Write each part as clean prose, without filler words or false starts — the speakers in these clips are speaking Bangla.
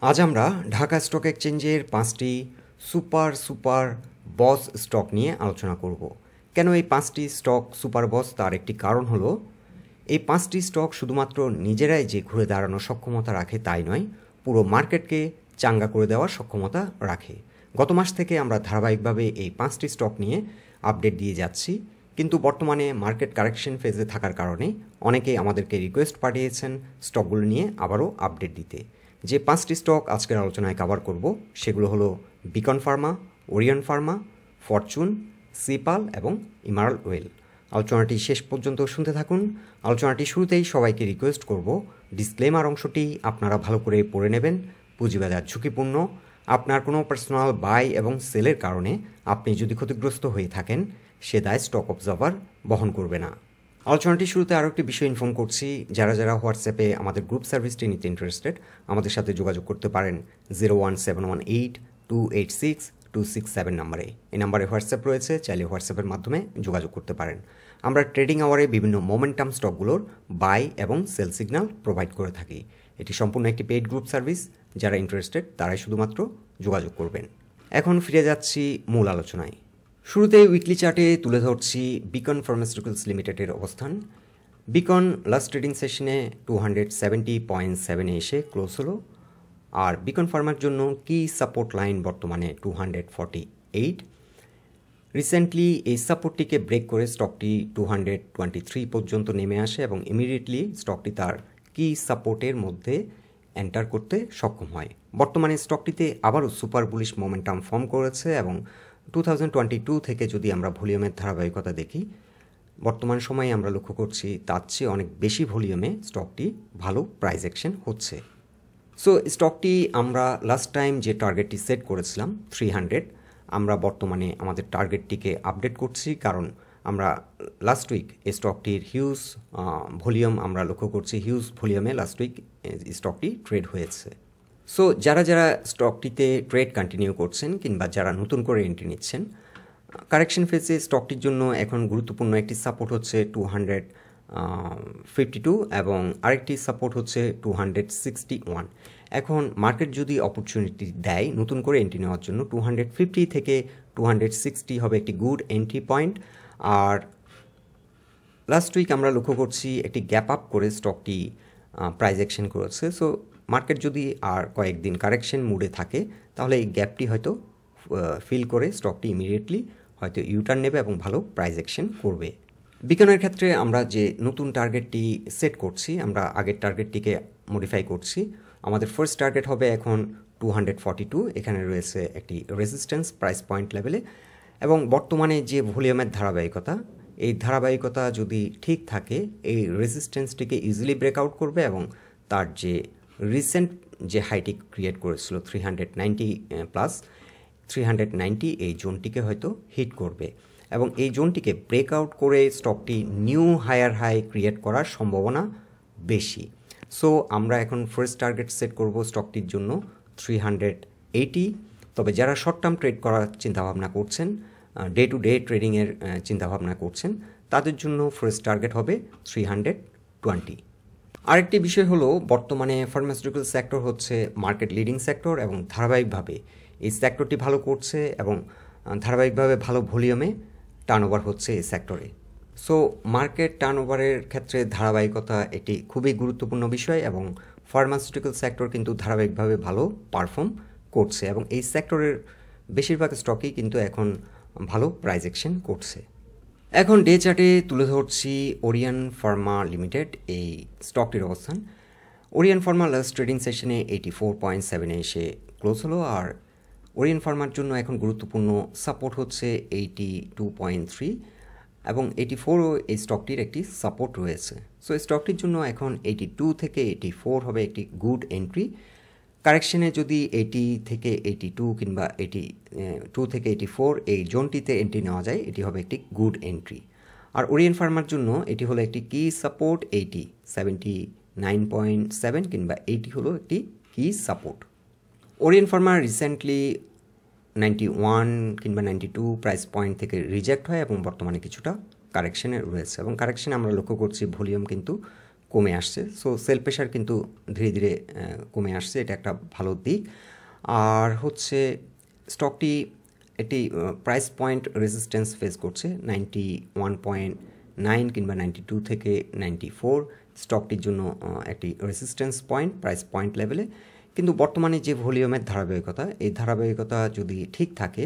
আজ আমরা ঢাকা স্টক এক্সচেঞ্জের 5টি সুপার বস স্টক নিয়ে আলোচনা করব। কেন এই 5টি স্টক সুপার বস তার একটি কারণ হলো এই 5টি স্টক শুধুমাত্র নিজেরাই যে ঘুরে দাঁড়ানোর সক্ষমতা রাখে তাই নয়, পুরো মার্কেটকে চাঙ্গা করে দেওয়ার সক্ষমতা রাখে। গত মাস থেকে আমরা ধারাবাহিকভাবে এই 5টি স্টক নিয়ে আপডেট দিয়ে যাচ্ছি, কিন্তু বর্তমানে মার্কেট কারেকশন ফেজে থাকার কারণে অনেকেই আমাদেরকে রিকোয়েস্ট পাঠিয়েছেন স্টকগুলো নিয়ে আবারও আপডেট দিতে। যে 5টি স্টক আজকের আলোচনায় কভার করব সেগুলো হলো Beacon Pharma, Orion Pharma, Fortune, সিপাল এবং ইমারাল ওয়েল। আলোচনাটি শেষ পর্যন্ত শুনতে থাকুন। আলোচনাটি শুরুতেই সবাইকে রিকোয়েস্ট করব ডিসক্লেমার অংশটি আপনারা ভালো করে পড়ে নেবেন। পুঁজিবাজার ঝুঁকিপূর্ণ। আপনার কোনো পার্সোনাল বাই এবং সেলের কারণে আপনি যদি ক্ষতিগ্রস্ত হয়ে থাকেন সে দায় স্টক অবজার্ভার বহন করবে না। আলোচনাটি শুরুতে আরও একটি বিষয় ইনফর্ম করছি, যারা হোয়াটসঅ্যাপে আমাদের গ্রুপ সার্ভিসটি নিতে ইন্টারেস্টেড আমাদের সাথে যোগাযোগ করতে পারেন 01718286267 নম্বরে। এই নাম্বারে হোয়াটসঅ্যাপ রয়েছে, চাইলে হোয়াটসঅ্যাপের মাধ্যমে যোগাযোগ করতে পারেন। আমরা ট্রেডিং আওয়ারে বিভিন্ন মোমেন্টাম স্টকগুলোর বাই এবং সেল সিগন্যাল প্রোভাইড করে থাকি। এটি সম্পূর্ণ একটি পেইড গ্রুপ সার্ভিস, যারা ইন্টারেস্টেড তারাই শুধুমাত্র যোগাযোগ করবেন। এখন ফিরে যাচ্ছি মূল আলোচনায়। শুরুতে উইকলি চার্টে তুলে ধরছি বিকন ফার্মাসিউটিক্যালস লিমিটেডের অবস্থান। বিকন লাস্ট ট্রেডিং সেশনে 270.7 এসে ক্লোজ হলো, আর বিকন ফার্মার জন্য কি সাপোর্ট লাইন বর্তমানে 248। রিসেন্টলি এই সাপোর্টটিকে ব্রেক করে স্টকটি 223 পর্যন্ত নেমে আসে এবং ইমিডিয়েটলি স্টকটি তার কি সাপোর্টের মধ্যে এন্টার করতে সক্ষম হয়। বর্তমানে স্টকটিতে আবারও সুপার বুলিশ মোমেন্টাম ফর্ম করেছে এবং 2022 থেকে যদি আমরা ভলিউমের ধারাবাহিকতা দেখি, বর্তমান সময়ে আমরা লক্ষ্য করছি তার চেয়ে অনেক বেশি ভলিউমে স্টকটি ভালো প্রাইস অ্যাকশন হচ্ছে। সো স্টকটি আমরা লাস্ট টাইম যে টার্গেটটি সেট করেছিলাম 300, আমরা বর্তমানে আমাদের টার্গেটটিকে আপডেট করছি, কারণ আমরা লাস্ট উইক এই স্টকটির হিউজ ভলিউম আমরা লক্ষ্য করছি, হিউজ ভলিউমে লাস্ট উইক স্টকটি ট্রেড হয়েছে। সো যারা স্টকটিতে ট্রেড কন্টিনিউ করছেন কিংবা যারা নতুন করে এন্ট্রি নিচ্ছেন, কারেকশন ফেজে স্টকটির জন্য এখন গুরুত্বপূর্ণ একটি সাপোর্ট হচ্ছে 252 এবং আরেকটি সাপোর্ট হচ্ছে 261। এখন মার্কেট যদি অপরচুনিটি দেয় নতুন করে এন্ট্রি নেওয়ার জন্য, 250 থেকে 260 হবে একটি গুড এন্ট্রি পয়েন্ট। আর লাস্ট উইক আমরা লক্ষ্য করছি একটি গ্যাপ আপ করে স্টকটি প্রাইস অ্যাকশন করেছে। সো মার্কেট যদি আর কয়েকদিন কারেকশন মুডে থাকে তাহলে এই গ্যাপটি হয়তো ফিল করে স্টকটি ইমিডিয়েটলি হয়তো ইউটার্ন নেবে এবং ভালো প্রাইস অ্যাকশন করবে। বিকনের ক্ষেত্রে আমরা যে নতুন টার্গেটটি সেট করছি, আমরা আগের টার্গেটটিকে মডিফাই করছি। আমাদের ফার্স্ট টার্গেট হবে এখন 242। এখানে রয়েছে একটি রেজিস্ট্যান্স প্রাইস পয়েন্ট লেভেলে, এবং বর্তমানে যে ভলিউমের ধারাবাহিকতা, এই ধারাবাহিকতা যদি ঠিক থাকে এই রেজিস্ট্যান্সটিকে ইজিলি ব্রেকআউট করবে এবং তার যে রিসেন্ট যে হাইটি ক্রিয়েট করেছিল 390 এই জোনটিকে হয়তো হিট করবে এবং এই জোনটিকে ব্রেকআউট করে স্টকটি নিউ হায়ার হাই ক্রিয়েট করার সম্ভাবনা বেশি। সো আমরা এখন ফার্স্ট টার্গেট সেট করব স্টকটির জন্য 380। তবে যারা শর্ট টার্ম ট্রেড করার চিন্তাভাবনা করছেন, ডে টু ডে ট্রেডিংয়ের চিন্তাভাবনা করছেন, তাদের জন্য ফার্স্ট টার্গেট হবে 320। আরেকটি বিষয় হলো, বর্তমানে ফার্মাসিউটিক্যাল সেক্টর হচ্ছে মার্কেট লিডিং সেক্টর এবং ধারাবাহিকভাবে এই সেক্টরটি ভালো করছে এবং ধারাবাহিকভাবে ভালো ভলিউমে টার্নওভার হচ্ছে এই সেক্টরে। সো মার্কেট টার্নওভারের ক্ষেত্রে ধারাবাহিকতা এটি খুবই গুরুত্বপূর্ণ বিষয় এবং ফার্মাসিউটিক্যাল সেক্টর কিন্তু ধারাবাহিকভাবে ভালো পারফর্ম করছে এবং এই সেক্টরের বেশিরভাগ স্টকই কিন্তু এখন ভালো প্রাইস অ্যাকশন করছে। এখন ডে চার্টে তুলে ধরছি ওরিয়ন ফার্মা লিমিটেড এই স্টকটির অবস্থান। ওরিয়ন ফার্মা লাস্ট ট্রেডিং সেশনে 84.7 এসে ক্লোজ হলো, আর ওরিয়ন ফার্মার জন্য এখন গুরুত্বপূর্ণ সাপোর্ট হচ্ছে 82.3 এবং 84ও এই স্টকটির একটি সাপোর্ট রয়েছে। সো এই স্টকটির জন্য এখন 82 থেকে 84 হবে একটি গুড এন্ট্রি। কারেকশনে যদি 80 থেকে 82 কিংবা 82 থেকে 84 এই জোনটিতে এন্ট্রি নেওয়া যায়, এটি হবে একটি গুড এন্ট্রি। আর ওরিয়ন ফার্মার জন্য এটি হলো একটি কি সাপোর্ট 79.7 কিংবা 80 হলো একটি কি সাপোর্ট। ওরিয়ন ফার্মা রিসেন্টলি 91 কিংবা 92 প্রাইস পয়েন্ট থেকে রিজেক্ট হয় এবং বর্তমানে কিছুটা কারেকশনে রয়েছে এবং কারেকশনে আমরা লক্ষ্য করছি ভলিউম কিন্তু কমে আসছে। সো সেল প্রেশার কিন্তু ধীরে ধীরে কমে আসছে, এটা একটা ভালো দিক। আর হচ্ছে স্টকটি একটি প্রাইস পয়েন্ট রেজিস্ট্যান্স ফেস করছে 91.9 কিংবা 92 থেকে 94 স্টকটির জন্য একটি রেজিস্ট্যান্স পয়েন্ট, প্রাইস পয়েন্ট লেভেলে। কিন্তু বর্তমানে যে ভলিউমের ধারাবাহিকতা, এই ধারাবাহিকতা যদি ঠিক থাকে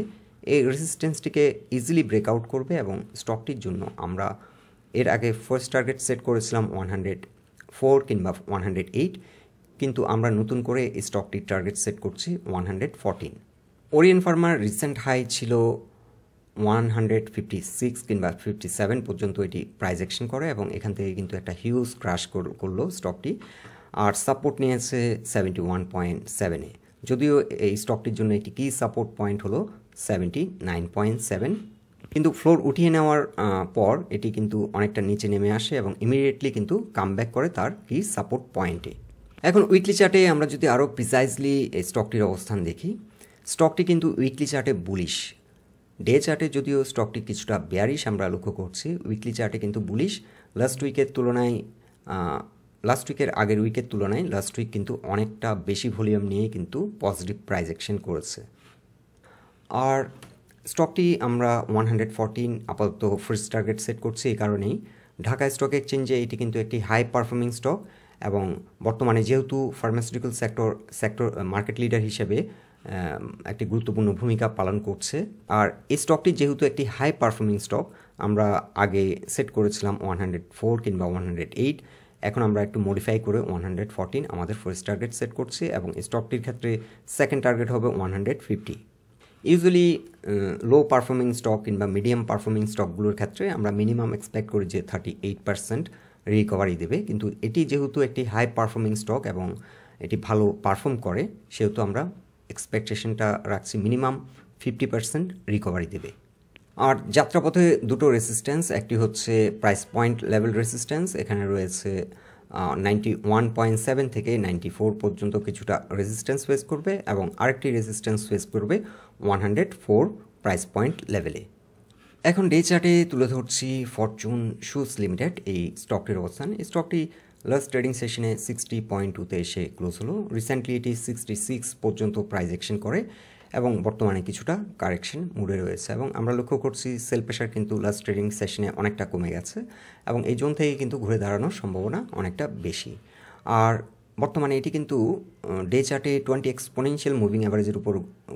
এই রেজিস্ট্যান্সটিকে ইজিলি ব্রেকআউট করবে এবং স্টকটির জন্য আমরা এর আগে ফার্স্ট টার্গেট সেট করেছিলাম 104 কিংবা 108, কিন্তু আমরা নতুন করে এই স্টকটির টার্গেট সেট করছি 114। ওরিয়ন ফার্মার রিসেন্ট হাই ছিল 156 কিংবা 57 পর্যন্ত এটি প্রাইস অ্যাকশন করে এবং এখান থেকে কিন্তু একটা হিউজ ক্রাশ করলো স্টকটি। আর সাপোর্ট নিয়েছে 71.7-এ, যদিও এই স্টকটির জন্য একটি কি সাপোর্ট পয়েন্ট হলো 79.7, কিন্তু ফ্লোর উঠিয়ে নেওয়ার পর এটি কিন্তু অনেকটা নিচে নেমে আসে এবং ইমিডিয়েটলি কিন্তু কামব্যাক করে তার কি সাপোর্ট পয়েন্টে। এখন উইকলি চার্টে আমরা যদি আরও প্রিসাইজলি এই স্টকটির অবস্থান দেখি, স্টকটি কিন্তু উইকলি চার্টে বুলিশ, ডে চার্টে যদিও স্টকটি কিছুটা বেয়ারিশ আমরা লক্ষ্য করছি, উইকলি চার্টে কিন্তু বুলিশ। লাস্ট উইকের আগের উইকের তুলনায় লাস্ট উইক কিন্তু অনেকটা বেশি ভলিউম নিয়ে কিন্তু পজিটিভ প্রাইস অ্যাকশন করেছে। আর স্টকটি আমরা 114 আপাতত ফার্স্ট টার্গেট সেট করছি, এই কারণেই ঢাকা স্টক এক্সচেঞ্জে এটি কিন্তু একটি হাই পারফর্মিং স্টক এবং বর্তমানে যেহেতু ফার্মাসিউটিক্যাল সেক্টর মার্কেট লিডার হিসেবে একটি গুরুত্বপূর্ণ ভূমিকা পালন করছে। আর এই স্টকটি যেহেতু একটি হাই পারফর্মিং স্টক, আমরা আগে সেট করেছিলাম 104 কিংবা 108, এখন আমরা একটু মডিফাই করে 114 আমাদের ফার্স্ট টার্গেট সেট করছি এবং স্টকটির ক্ষেত্রে সেকেন্ড টার্গেট হবে 150। ইউজুয়ালি লো পারফর্মিং স্টক কিংবা মিডিয়াম পারফর্মিং স্টকগুলোর ক্ষেত্রে আমরা মিনিমাম এক্সপেক্ট করি যে 38% রিকভারি দেবে, কিন্তু এটি যেহেতু একটি হাই পারফর্মিং স্টক এবং এটি ভালো পারফর্ম করে, সেহেতু আমরা এক্সপেকটেশনটা রাখছি মিনিমাম 50% রিকভারি দেবে। আর যাত্রাপথে দুটো রেসিস্ট্যান্স, একটি হচ্ছে প্রাইস পয়েন্ট লেভেল রেসিস্ট্যান্স, এখানে রয়েছে 91.7 থেকে 94 পর্যন্ত কিছুটা রেজিস্ট্যান্স ফেস করবে এবং আরেকটি রেজিস্ট্যান্স ফেস করবে 104 প্রাইস পয়েন্ট লেভেলে। এখন ডে চার্টে তুলে ধরছি ফরচুন শুজ লিমিটেড এই স্টকটির অবস্থান। এই স্টকটি লাস্ট ট্রেডিং সেশনে 60.2-তে এসে ক্লোজ হলো। রিসেন্টলি এটি 66 পর্যন্ত প্রাইস অ্যাকশন করে এবং বর্তমানে কিছুটা কারেকশন মুডে রয়েছে এবং আমরা লক্ষ্য করছি সেল প্রেশার কিন্তু লাস্ট ট্রেডিং সেশনে অনেকটা কমে গেছে এবং এই জোন থেকে কিন্তু ঘুরে দাঁড়ানোর সম্ভাবনা অনেকটা বেশি। আর বর্তমানে এটি কিন্তু ডে চার্টে 20 এক্সপোনেনশিয়াল মুভিং অ্যাভারেজের উপর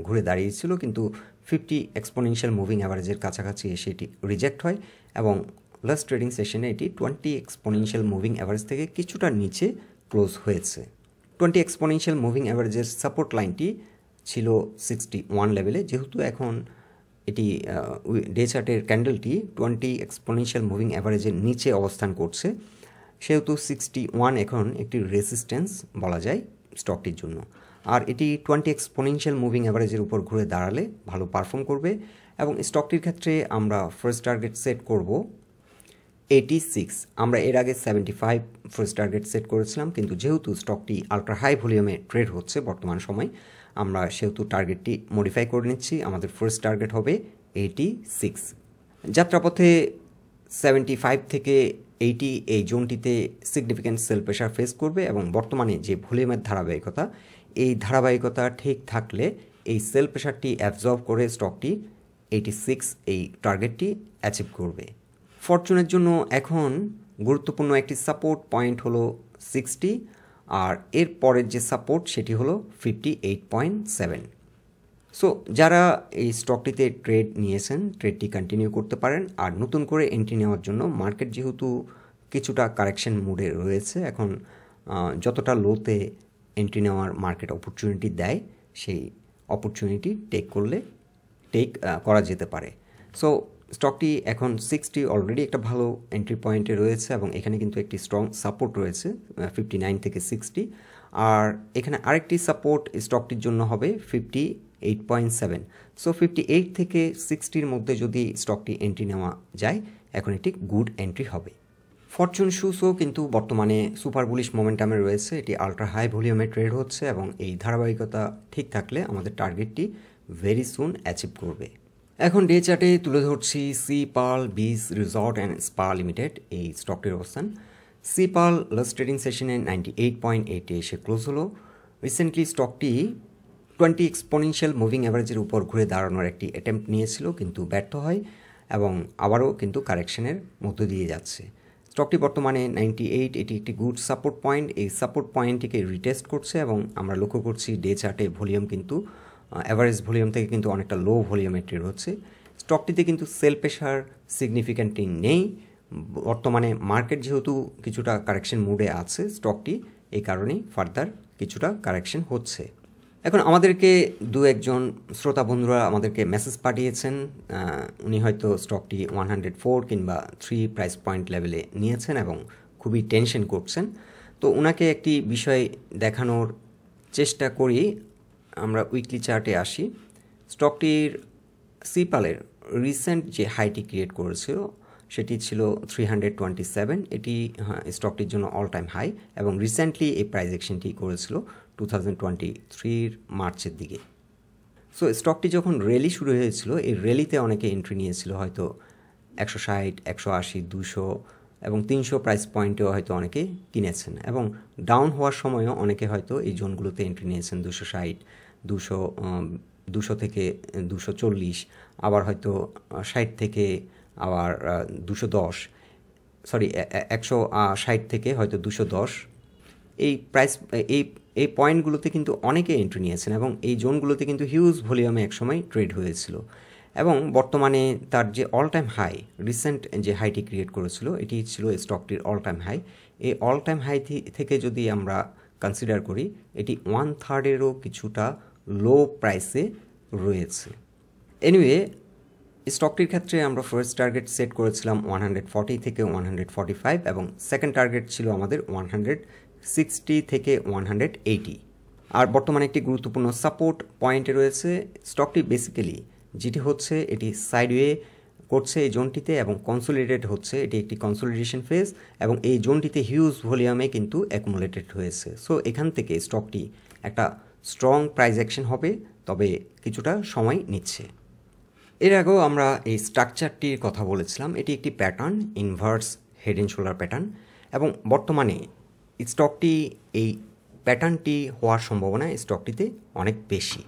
ঘুরে দাঁড়িয়েছিল, কিন্তু 50 এক্সপোনেনশিয়াল মুভিং অ্যাভারেজের কাছাকাছি এসে এটি রিজেক্ট হয় এবং লাস্ট ট্রেডিং সেশনে এটি 20 এক্সপোনেনশিয়াল মুভিং অ্যাভারেজ থেকে কিছুটা নিচে ক্লোজ হয়েছে। 20 এক্সপোনেনশিয়াল মুভিং অ্যাভারেজের সাপোর্ট লাইনটি ছিল 61 লেভেলে, যেহেতু এখন এটি ডে চার্টের ক্যান্ডেলটি 20 এক্সপোনেনশিয়াল মুভিং অ্যাভারেজের নিচে অবস্থান করছে, সেহেতু 61 এখন একটি রেসিস্ট্যান্স বলা যায় স্টকটির জন্য। আর এটি 20 এক্সপোনেনশিয়াল মুভিং অ্যাভারেজের উপর ঘুরে দাঁড়ালে ভালো পারফর্ম করবে এবং স্টকটির ক্ষেত্রে আমরা ফার্স্ট টার্গেট সেট করব 86। আমরা এর আগে 75 ফার্স্ট টার্গেট সেট করেছিলাম, কিন্তু যেহেতু স্টকটি আলট্রা হাই ভলিউমে ট্রেড হচ্ছে বর্তমান সময়, আমরা সেহেতু টার্গেটটি মডিফাই করে নিচ্ছি। আমাদের ফার্স্ট টার্গেট হবে 86। যাত্রাপথে 75 থেকে 80 এই জোনটিতে সিগনিফিক্যান্ট সেল প্রেশার ফেস করবে এবং বর্তমানে যে ভলিউমের ধারাবাহিকতা, এই ধারাবাহিকতা ঠিক থাকলে এই সেল প্রেশারটি অ্যাবজর্ব করে স্টকটি 86 এই টার্গেটটি অ্যাচিভ করবে। ফরচুনের জন্য এখন গুরুত্বপূর্ণ একটি সাপোর্ট পয়েন্ট হলো 60 আর এর পরের যে সাপোর্ট সেটি হলো 58.7। সো যারা এই স্টকটিতে ট্রেড নিয়েছেন ট্রেডটি কন্টিনিউ করতে পারেন। আর নতুন করে এন্ট্রি নেওয়ার জন্য মার্কেট যেহেতু কিছুটা কারেকশন মুডে রয়েছে, এখন যতটা লোতে এন্ট্রি নেওয়ার মার্কেট অপরচুনিটি দেয় সেই অপরচুনিটি টেক করা যেতে পারে। সো স্টকটি এখন 60 অলরেডি একটা ভালো এন্ট্রি পয়েন্টে রয়েছে এবং এখানে কিন্তু একটি স্ট্রং সাপোর্ট রয়েছে 59 থেকে 60। আর এখানে আরেকটি সাপোর্ট স্টকটির জন্য হবে 58.7। সো 58 থেকে 60-র মধ্যে যদি স্টকটি এন্ট্রি নেওয়া যায়, এখন এটি গুড এন্ট্রি হবে। ফরচুন শুজও কিন্তু বর্তমানে সুপার বুলিশ মোমেন্টামে রয়েছে, এটি আলট্রা হাই ভলিউমে ট্রেড হচ্ছে এবং এই ধারাবাহিকতা ঠিক থাকলে আমাদের টার্গেটটি ভেরি সুন অ্যাচিভ করবে। এখন ডে চার্টে তুলে ধরছি Sea Pearl Beach Resort and Spa Limited এই স্টকটির অবস্থান। সিপাল লাস্ট ট্রেডিং সেশনে 98.8 এসে ক্লোজ হলো। রিসেন্টলি স্টকটি 20 এক্সপোনেনশিয়াল মুভিং অ্যাভারেজের উপর ঘুরে দাঁড়ানোর একটি অ্যাটেম্প্ট নিয়েছিল, কিন্তু ব্যর্থ হয় এবং আবারও কিন্তু কারেকশনের মধ্য দিয়ে যাচ্ছে। স্টকটি বর্তমানে 98, এটি একটি গুড সাপোর্ট পয়েন্ট। এই সাপোর্ট পয়েন্টটিকে রিটেস্ট করছে এবং আমরা লক্ষ্য করছি ডে চার্টে ভলিউম কিন্তু অ্যাভারেজ ভলিউম থেকে কিন্তু অনেকটা লো ভলিউমে ট্রেড হচ্ছে। স্টকটিতে কিন্তু সেল প্রেশার সিগনিফিক্যান্টলি নেই। বর্তমানে মার্কেট যেহেতু কিছুটা কারেকশন মুডে আছে, স্টকটি এই কারণেই ফার্দার কিছুটা কারেকশন হচ্ছে। এখন আমাদেরকে দু একজন শ্রোতা বন্ধুরা আমাদেরকে মেসেজ পাঠিয়েছেন, উনি হয়তো স্টকটি 104 কিংবা 3 প্রাইস পয়েন্ট লেভেলে নিয়েছেন এবং খুবই টেনশন করছেন। তো ওনাকে একটি বিষয় দেখানোর চেষ্টা করি। আমরা উইকলি চার্টে আসি। স্টকটির সিপালের রিসেন্ট যে হাইটি ক্রিয়েট করেছিল সেটি ছিল 327। এটি স্টকটির জন্য অল টাইম হাই এবং রিসেন্টলি এই প্রাইস অ্যাকশনটি করেছিল 2023 মার্চের দিকে। সো স্টকটি যখন র্যালি শুরু হয়েছিল, এই র্যালিতে অনেকে এন্ট্রি নিয়েছিল, হয়তো 160, 180, 200 এবং 300 প্রাইস পয়েন্টেও হয়তো অনেকে কিনেছেন এবং ডাউন হওয়ার সময়ও অনেকে হয়তো এই জোনগুলোতে এন্ট্রি নিয়েছেন 260, 200 থেকে 240, আবার হয়তো 60 থেকে আবার 210, সরি 160 থেকে হয়তো 210। এই প্রাইস এই পয়েন্টগুলোতে কিন্তু অনেকে এন্ট্রি নিয়েছেন এবং এই জোনগুলোতে কিন্তু হিউজ ভলিউমে একসময় ট্রেড হয়েছিল এবং বর্তমানে তার যে অল টাইম হাই, রিসেন্ট যে হাইটি ক্রিয়েট করেছিল, এটি ছিল স্টকটির অল টাইম হাই। এই অল টাইম হাই থেকে যদি আমরা কনসিডার করি, এটি 1/3-এরও কিছুটা লো প্রাইসে রয়েছে। এনিওয়ে, স্টকটির ক্ষেত্রে আমরা ফার্স্ট টার্গেট সেট করেছিলাম 140 থেকে 145 এবং সেকেন্ড টার্গেট ছিল আমাদের 160 থেকে 180। আর বর্তমানে একটি গুরুত্বপূর্ণ সাপোর্ট পয়েন্টে রয়েছে। স্টকটি বেসিক্যালি যেটি হচ্ছে, এটি সাইডওয়ে করছে এই জোনটিতে এবং কনসোলিডেট হচ্ছে। এটি একটি কনসোলিডেশন ফেজ এবং এই জোনটিতে হিউজ ভলিউমে কিন্তু অ্যাকুমুলেটেড হয়েছে। সো এখান থেকে স্টকটি একটা স্ট্রং প্রাইস অ্যাকশন হবে, তবে কিছুটা সময় নিচ্ছে। এর আগেও আমরা এই স্ট্রাকচারটির কথা বলেছিলাম। এটি একটি pattern, inverse head and shoulder pattern, এবং বর্তমানে স্টকটি এই প্যাটার্নটি হওয়ার সম্ভাবনা স্টকটিতে অনেক বেশি।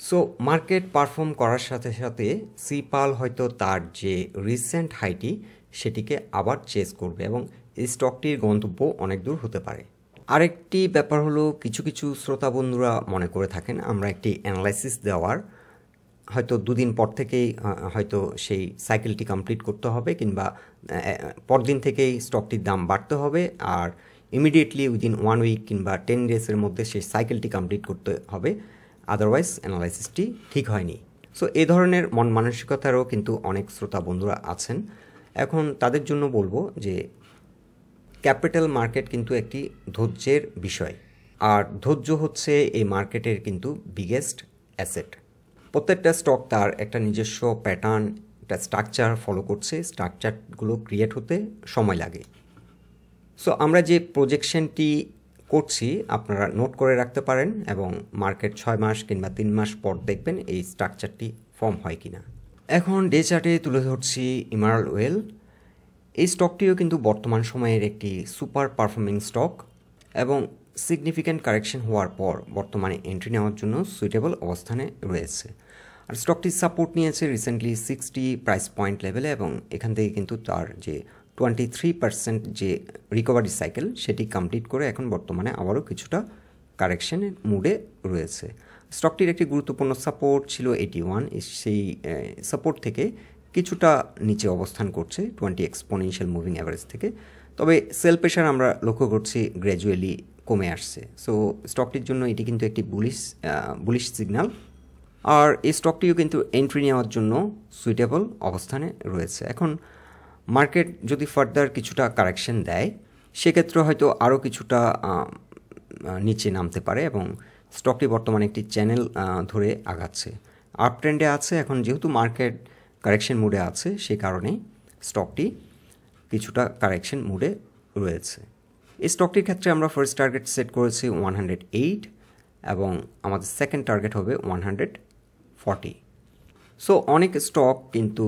সো মার্কেট পারফর্ম করার সাথে সাথে সিপাল হয়তো তার যে রিসেন্ট হাইটি সেটিকে আবার চেস করবে এবং এই স্টকটির গন্তব্য অনেক দূর হতে পারে। আরেকটি ব্যাপার হলো, কিছু কিছু শ্রোতা বন্ধুরা মনে করে থাকেন আমরা একটি অ্যানালাইসিস দেওয়ার হয়তো দুদিন পর থেকেই হয়তো সেই সাইকেলটি কমপ্লিট করতে হবে কিংবা পরদিন থেকেই স্টকটির দাম বাড়তে হবে আর ইমিডিয়েটলি উইদিন 1 উইক কিংবা 10 ডেজের মধ্যে সেই সাইকেলটি কমপ্লিট করতে হবে, আদারওয়াইজ অ্যানালাইসিসটি ঠিক হয়নি। সো এই ধরনের মন মানসিকতারও কিন্তু অনেক শ্রোতা বন্ধুরা আছেন। এখন তাদের জন্য বলবো যে ক্যাপিটাল মার্কেট কিন্তু একটি ধৈর্যের বিষয়, আর ধৈর্য হচ্ছে এই মার্কেটের কিন্তু বিগেস্ট অ্যাসেট। প্রত্যেকটা স্টক তার একটা নিজস্ব প্যাটার্ন, একটা স্ট্রাকচার ফলো করছে। স্ট্রাকচারগুলো ক্রিয়েট হতে সময় লাগে। সো আমরা যে প্রজেকশনটি করছি আপনারা নোট করে রাখতে পারেন এবং মার্কেট 6 মাস কিংবা 3 মাস পর দেখবেন এই স্ট্রাকচারটি ফর্ম হয় কিনা। এখন ডে চার্টে তুলে ধরছি ইমারাল্ড ওয়েল। এই স্টকটিও কিন্তু বর্তমান সময়ের একটি সুপার পারফর্মিং স্টক এবং সিগনিফিক্যান্ট কারেকশন হওয়ার পর বর্তমানে এন্ট্রি নেওয়ার জন্য সুইটেবল অবস্থানে রয়েছে। আর স্টকটি সাপোর্ট নিয়েছে রিসেন্টলি 60 প্রাইস পয়েন্ট লেভেলে এবং এখান থেকে কিন্তু তার যে 23% যে রিকভারি সাইকেল সেটি কমপ্লিট করে এখন বর্তমানে আবারও কিছুটা কারেকশনের মুডে রয়েছে। স্টকটির একটি গুরুত্বপূর্ণ সাপোর্ট ছিল 81, সেই সাপোর্ট থেকে কিছুটা নিচে অবস্থান করছে 20 এক্সপোনেনশিয়াল মুভিং অ্যাভারেজ থেকে, তবে সেল প্রেশার আমরা লক্ষ্য করছি গ্র্যাজুয়ালি কমে আসছে। সো স্টকটির জন্য এটি কিন্তু একটি বুলিশ সিগন্যাল, আর এই স্টকটিও কিন্তু এন্ট্রি নেওয়ার জন্য সুইটেবল অবস্থানে রয়েছে। এখন মার্কেট যদি ফার্দার কিছুটা কারেকশন দেয় সেক্ষেত্রে হয়তো আরও কিছুটা নিচে নামতে পারে এবং স্টকটি বর্তমানে একটি চ্যানেল ধরে আগাচ্ছে, আপ ট্রেন্ডে আছে। এখন যেহেতু মার্কেট কারেকশন মুডে আছে সেই কারণে স্টকটি কিছুটা কারেকশন মুডে রয়েছে। এই স্টকটির ক্ষেত্রে আমরা ফার্স্ট টার্গেট সেট করেছি 108 এবং আমাদের সেকেন্ড টার্গেট হবে 140। সো অনেক স্টক কিন্তু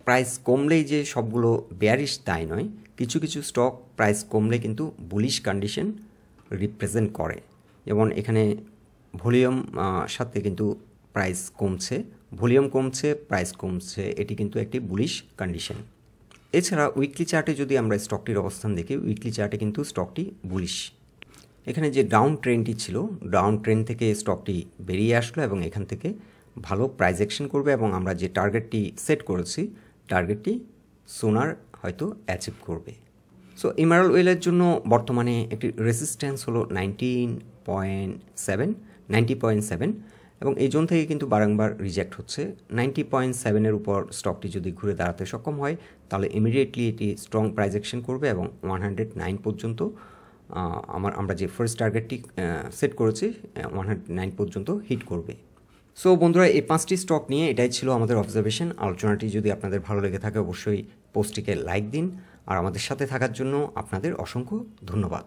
প্রাইস কমলেই যে সবগুলো বেয়ারিশ তাই নয়, কিছু কিছু স্টক প্রাইস কমলে কিন্তু বুলিশ কন্ডিশন রিপ্রেজেন্ট করে। যেমন এখানে ভলিউম সাথে কিন্তু প্রাইস কমছে, ভলিউম কমছে, প্রাইস কমছে, এটি কিন্তু একটি বুলিশ কন্ডিশন। এছাড়া উইকলি চার্টে যদি আমরা স্টকটির অবস্থান দেখি, উইকলি চার্টে কিন্তু স্টকটি বুলিশ। এখানে যে ডাউন ট্রেন্ডটি ছিল, ডাউন ট্রেন্ড থেকে স্টকটি বেরিয়ে আসলো এবং এখান থেকে ভালো প্রাইস অ্যাকশন করবে এবং আমরা যে টার্গেটটি সেট করেছি টার্গেটটি সোনার হয়তো অ্যাচিভ করবে। সো ইমারাল ওয়েলের জন্য বর্তমানে একটি রেসিস্ট্যান্স হলো 90.7 এবং এই জোন থেকে কিন্তু বারংবার রিজেক্ট হচ্ছে। 90.7-এর উপর স্টকটি যদি ঘুরে দাঁড়াতে সক্ষম হয় তাহলে ইমিডিয়েটলি এটি স্ট্রং প্রাইস অ্যাকশন করবে এবং 109 পর্যন্ত আমরা যে ফার্স্ট টার্গেটটি সেট করেছি 109 পর্যন্ত হিট করবে। সো বন্ধুরা, এই 5টি স্টক নিয়ে এটাই ছিল আমাদের অবজারভেশন। আলোচনাটি যদি আপনাদের ভালো লেগে থাকে অবশ্যই পোস্টটিকে লাইক দিন, আর আমাদের সাথে থাকার জন্য আপনাদের অসংখ্য ধন্যবাদ।